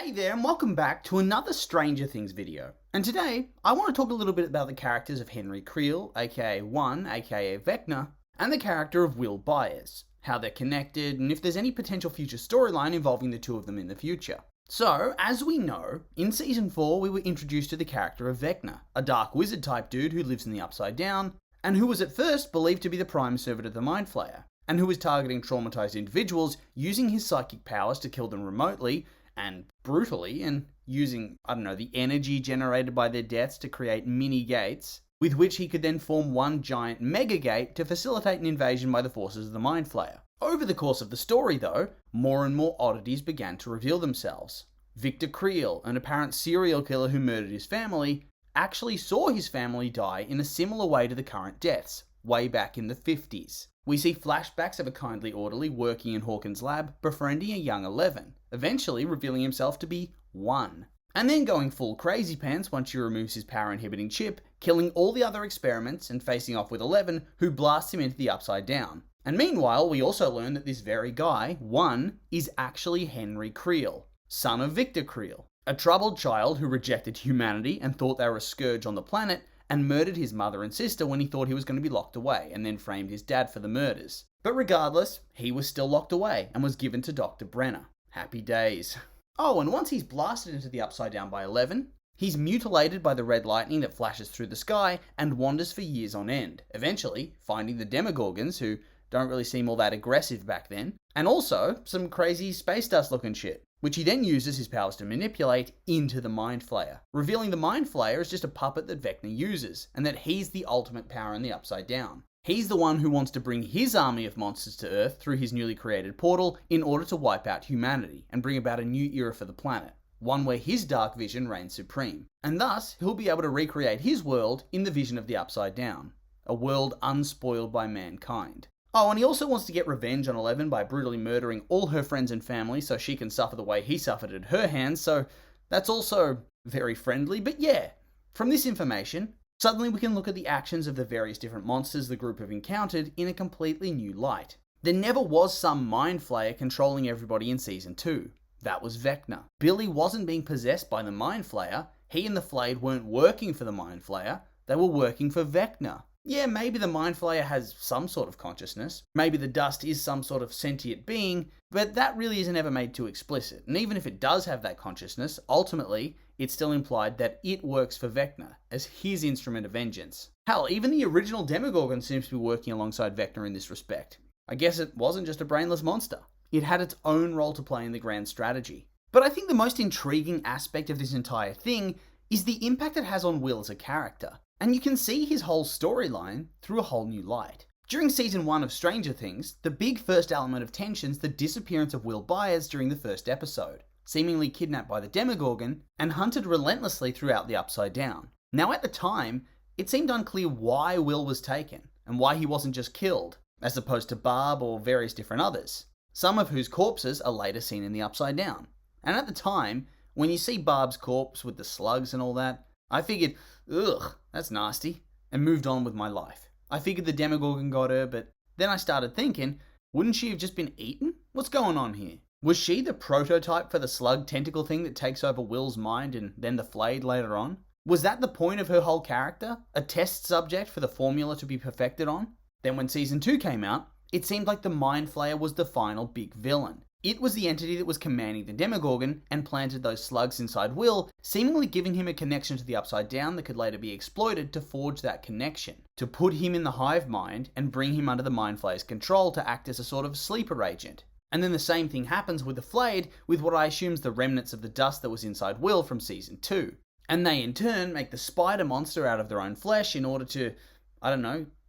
Hey there and welcome back to another Stranger Things video. And today, I want to talk a little bit about the characters of Henry Creel, aka One, aka Vecna, and the character of Will Byers, how they're connected, and if there's any potential future storyline involving the two of them in the future. So, as we know, in Season 4 we were introduced to the character of Vecna, a dark wizard type dude who lives in the Upside Down, and who was at first believed to be the prime servant of the Mind Flayer, and who was targeting traumatized individuals using his psychic powers to kill them remotely, and brutally, and using, the energy generated by their deaths to create mini gates, with which he could then form one giant mega gate to facilitate an invasion by the forces of the Mind Flayer. Over the course of the story, though, more and more oddities began to reveal themselves. Victor Creel, an apparent serial killer who murdered his family, actually saw his family die in a similar way to the current deaths, way back in the 50s. We see flashbacks of a kindly orderly working in Hawkins' lab, befriending a young 11, eventually revealing himself to be One. And then going full crazy pants once she removes his power-inhibiting chip, killing all the other experiments and facing off with 11, who blasts him into the Upside Down. And meanwhile, we also learn that this very guy, One, is actually Henry Creel, son of Victor Creel, a troubled child who rejected humanity and thought they were a scourge on the planet, and murdered his mother and sister when he thought he was going to be locked away, and then framed his dad for the murders. But regardless, he was still locked away and was given to Dr. Brenner. Happy days. Oh, and once he's blasted into the Upside Down by 11, he's mutilated by the red lightning that flashes through the sky and wanders for years on end, eventually finding the Demogorgons, who don't really seem all that aggressive back then, and also some crazy space dust looking shit, which he then uses his powers to manipulate into the Mind Flayer, revealing the Mind Flayer is just a puppet that Vecna uses, and that he's the ultimate power in the Upside Down. He's the one who wants to bring his army of monsters to Earth through his newly created portal in order to wipe out humanity and bring about a new era for the planet, one where his dark vision reigns supreme. And thus, he'll be able to recreate his world in the vision of the Upside Down, a world unspoiled by mankind. Oh, and he also wants to get revenge on 11 by brutally murdering all her friends and family so she can suffer the way he suffered at her hands, so that's also very friendly. But yeah, from this information, suddenly we can look at the actions of the various different monsters the group have encountered in a completely new light. There never was some Mind Flayer controlling everybody in Season 2. That was Vecna. Billy wasn't being possessed by the Mind Flayer. He and the Flayed weren't working for the Mind Flayer. They were working for Vecna. Yeah, maybe the Mind Flayer has some sort of consciousness. Maybe the dust is some sort of sentient being, but that really isn't ever made too explicit. And even if it does have that consciousness, ultimately, it's still implied that it works for Vecna as his instrument of vengeance. Hell, even the original Demogorgon seems to be working alongside Vecna in this respect. I guess it wasn't just a brainless monster. It had its own role to play in the grand strategy. But I think the most intriguing aspect of this entire thing is the impact it has on Will as a character. And you can see his whole storyline through a whole new light. During Season 1 of Stranger Things, the big first element of tension is the disappearance of Will Byers during the first episode, seemingly kidnapped by the Demogorgon and hunted relentlessly throughout the Upside Down. Now at the time, it seemed unclear why Will was taken, and why he wasn't just killed, as opposed to Barb or various different others, some of whose corpses are later seen in the Upside Down. And at the time, when you see Barb's corpse with the slugs and all that, I figured, ugh, that's nasty, and moved on with my life. I figured the Demogorgon got her, but then I started thinking, wouldn't she have just been eaten? What's going on here? Was she the prototype for the slug tentacle thing that takes over Will's mind and then the Flayed later on? Was that the point of her whole character? A test subject for the formula to be perfected on? Then when Season 2 came out, it seemed like the Mind Flayer was the final big villain. It was the entity that was commanding the Demogorgon and planted those slugs inside Will, seemingly giving him a connection to the Upside Down that could later be exploited to forge that connection, to put him in the hive mind and bring him under the Mind Flayer's control to act as a sort of sleeper agent. And then the same thing happens with the Flayed, with what I assume is the remnants of the dust that was inside Will from Season 2. And they in turn make the spider monster out of their own flesh in order to,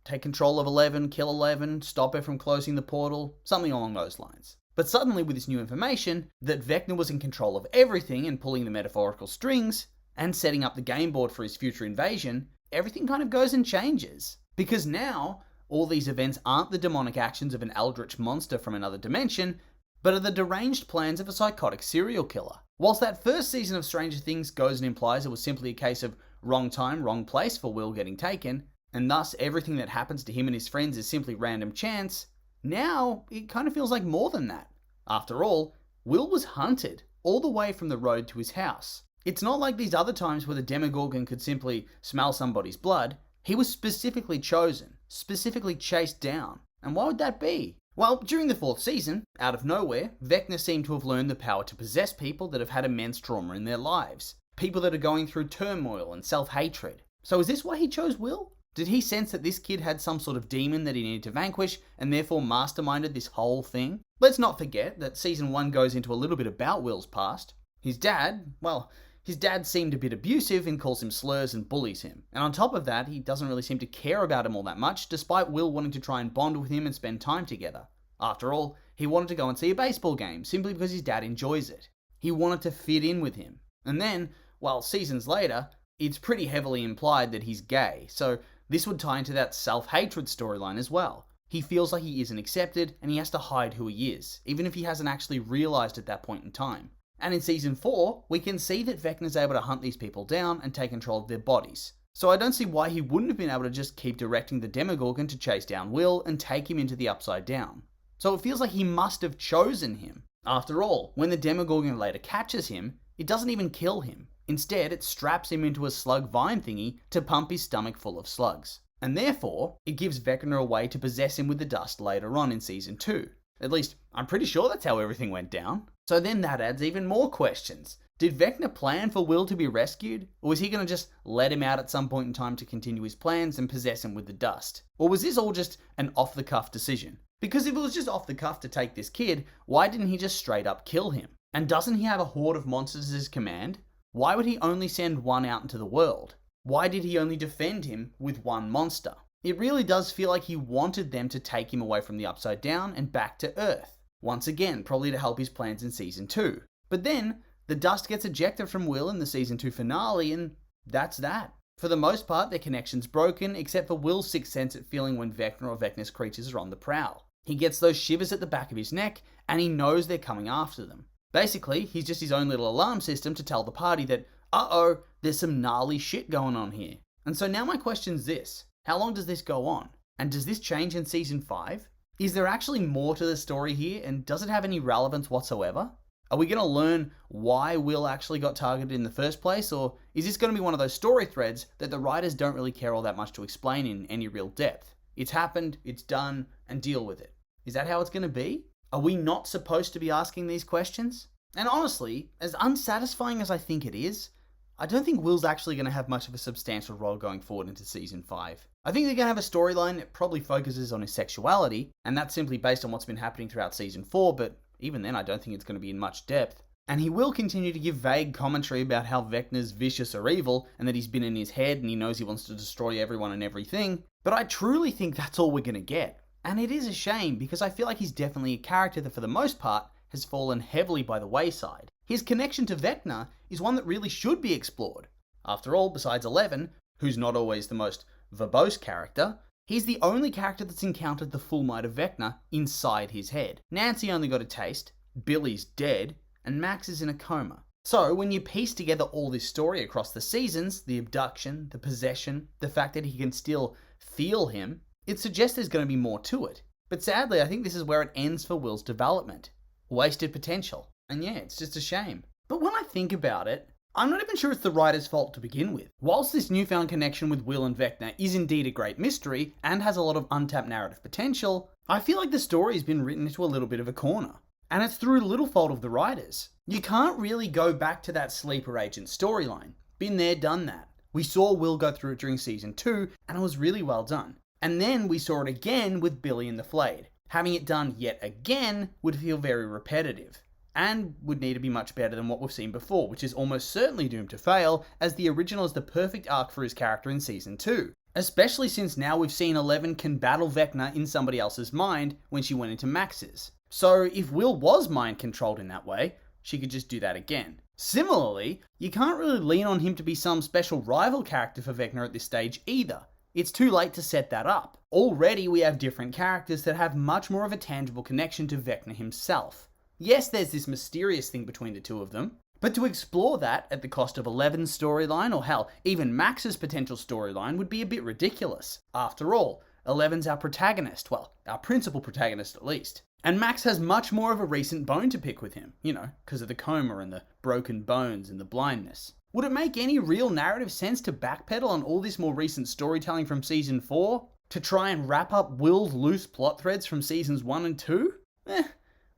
take control of 11, kill 11, stop her from closing the portal, something along those lines. But suddenly with this new information, that Vecna was in control of everything and pulling the metaphorical strings, and setting up the game board for his future invasion, everything kind of goes and changes. Because now, all these events aren't the demonic actions of an eldritch monster from another dimension, but are the deranged plans of a psychotic serial killer. Whilst that first season of Stranger Things goes and implies it was simply a case of wrong time, wrong place for Will getting taken, and thus everything that happens to him and his friends is simply random chance, now it kind of feels like more than that. After all, Will was hunted all the way from the road to his house. It's not like these other times where the Demogorgon could simply smell somebody's blood. He was specifically chosen, specifically chased down. And why would that be? Well, during the 4th season, out of nowhere, Vecna seemed to have learned the power to possess people that have had immense trauma in their lives. People that are going through turmoil and self-hatred. So is this why he chose Will? Did he sense that this kid had some sort of demon that he needed to vanquish and therefore masterminded this whole thing? Let's not forget that season 1 goes into a little bit about Will's past. His dad seemed a bit abusive and calls him slurs and bullies him. And on top of that, he doesn't really seem to care about him all that much, despite Will wanting to try and bond with him and spend time together. After all, he wanted to go and see a baseball game, simply because his dad enjoys it. He wanted to fit in with him. And then, seasons later, it's pretty heavily implied that he's gay, so this would tie into that self-hatred storyline as well. He feels like he isn't accepted, and he has to hide who he is, even if he hasn't actually realised at that point in time. And in season 4, we can see that Vecna's able to hunt these people down and take control of their bodies. So I don't see why he wouldn't have been able to just keep directing the Demogorgon to chase down Will and take him into the Upside Down. So it feels like he must have chosen him. After all, when the Demogorgon later catches him, it doesn't even kill him. Instead, it straps him into a slug vine thingy to pump his stomach full of slugs. And therefore, it gives Vecna a way to possess him with the dust later on in season 2. At least, I'm pretty sure that's how everything went down. So then that adds even more questions. Did Vecna plan for Will to be rescued? Or was he going to just let him out at some point in time to continue his plans and possess him with the dust? Or was this all just an off-the-cuff decision? Because if it was just off the cuff to take this kid, why didn't he just straight up kill him? And doesn't he have a horde of monsters at his command? Why would he only send one out into the world? Why did he only defend him with one monster? It really does feel like he wanted them to take him away from the Upside Down and back to Earth. Once again, probably to help his plans in season 2. But then, the dust gets ejected from Will in the season 2 finale, and that's that. For the most part, their connection's broken, except for Will's sixth sense at feeling when Vecna or Vecna's creatures are on the prowl. He gets those shivers at the back of his neck, and he knows they're coming after them. Basically, he's just his own little alarm system to tell the party that, uh-oh, there's some gnarly shit going on here. And so now my question's this. How long does this go on? And does this change in season 5? Is there actually more to the story here, and does it have any relevance whatsoever? Are we going to learn why Will actually got targeted in the first place, or is this going to be one of those story threads that the writers don't really care all that much to explain in any real depth? It's happened, it's done, and deal with it. Is that how it's going to be? Are we not supposed to be asking these questions? And honestly, as unsatisfying as I think it is, I don't think Will's actually going to have much of a substantial role going forward into season 5. I think they're going to have a storyline that probably focuses on his sexuality, and that's simply based on what's been happening throughout season 4, but even then I don't think it's going to be in much depth. And he will continue to give vague commentary about how Vecna's vicious or evil, and that he's been in his head and he knows he wants to destroy everyone and everything, but I truly think that's all we're going to get. And it is a shame, because I feel like he's definitely a character that for the most part has fallen heavily by the wayside. His connection to Vecna is one that really should be explored. After all, besides Eleven, who's not always the most verbose character, he's the only character that's encountered the full might of Vecna inside his head. Nancy only got a taste, Billy's dead, and Max is in a coma. So when you piece together all this story across the seasons, the abduction, the possession, the fact that he can still feel him, it suggests there's going to be more to it. But sadly, I think this is where it ends for Will's development. Wasted potential. And yeah, it's just a shame. But when I think about it, I'm not even sure it's the writer's fault to begin with. Whilst this newfound connection with Will and Vecna is indeed a great mystery and has a lot of untapped narrative potential, I feel like the story has been written into a little bit of a corner. And it's through little fault of the writers. You can't really go back to that sleeper agent storyline. Been there, done that. We saw Will go through it during season 2, and it was really well done. And then we saw it again with Billy and the Flayed. Having it done yet again would feel very repetitive, and would need to be much better than what we've seen before, which is almost certainly doomed to fail, as the original is the perfect arc for his character in season 2. Especially since now we've seen Eleven can battle Vecna in somebody else's mind when she went into Max's. So if Will was mind controlled in that way, she could just do that again. Similarly, you can't really lean on him to be some special rival character for Vecna at this stage either. It's too late to set that up. Already we have different characters that have much more of a tangible connection to Vecna himself. Yes, there's this mysterious thing between the two of them, but to explore that at the cost of Eleven's storyline, or hell, even Max's potential storyline, would be a bit ridiculous. After all, Eleven's our protagonist, well, our principal protagonist at least. And Max has much more of a recent bone to pick with him, because of the coma and the broken bones and the blindness. Would it make any real narrative sense to backpedal on all this more recent storytelling from Season 4? To try and wrap up Will's loose plot threads from Seasons 1 and 2?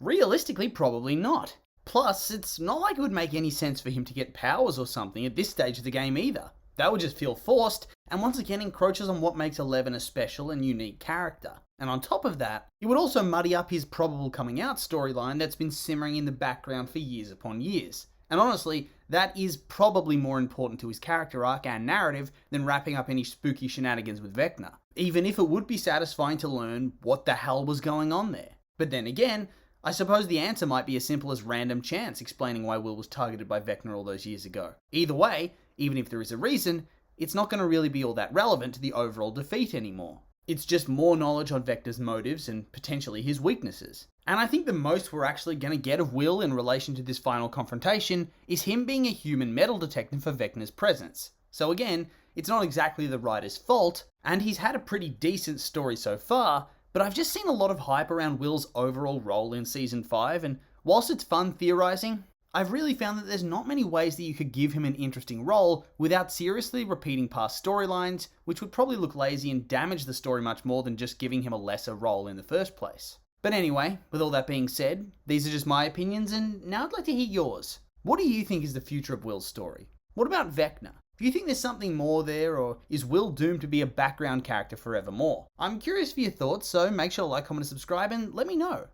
Realistically, probably not. Plus, it's not like it would make any sense for him to get powers or something at this stage of the game either. That would just feel forced, and once again encroaches on what makes 11 a special and unique character. And on top of that, it would also muddy up his probable coming out storyline that's been simmering in the background for years upon years. And honestly, that is probably more important to his character arc and narrative than wrapping up any spooky shenanigans with Vecna, even if it would be satisfying to learn what the hell was going on there. But then again, I suppose the answer might be as simple as random chance explaining why Will was targeted by Vecna all those years ago. Either way, even if there is a reason, it's not going to really be all that relevant to the overall defeat anymore. It's just more knowledge on Vecna's motives and potentially his weaknesses. And I think the most we're actually going to get of Will in relation to this final confrontation is him being a human metal detector for Vecna's presence. So again, it's not exactly the writer's fault, and he's had a pretty decent story so far, but I've just seen a lot of hype around Will's overall role in Season 5, and whilst it's fun theorising, I've really found that there's not many ways that you could give him an interesting role without seriously repeating past storylines, which would probably look lazy and damage the story much more than just giving him a lesser role in the first place. But anyway, with all that being said, these are just my opinions, and now I'd like to hear yours. What do you think is the future of Will's story? What about Vecna? Do you think there's something more there, or is Will doomed to be a background character forevermore? I'm curious for your thoughts, so make sure to like, comment, and subscribe, and let me know.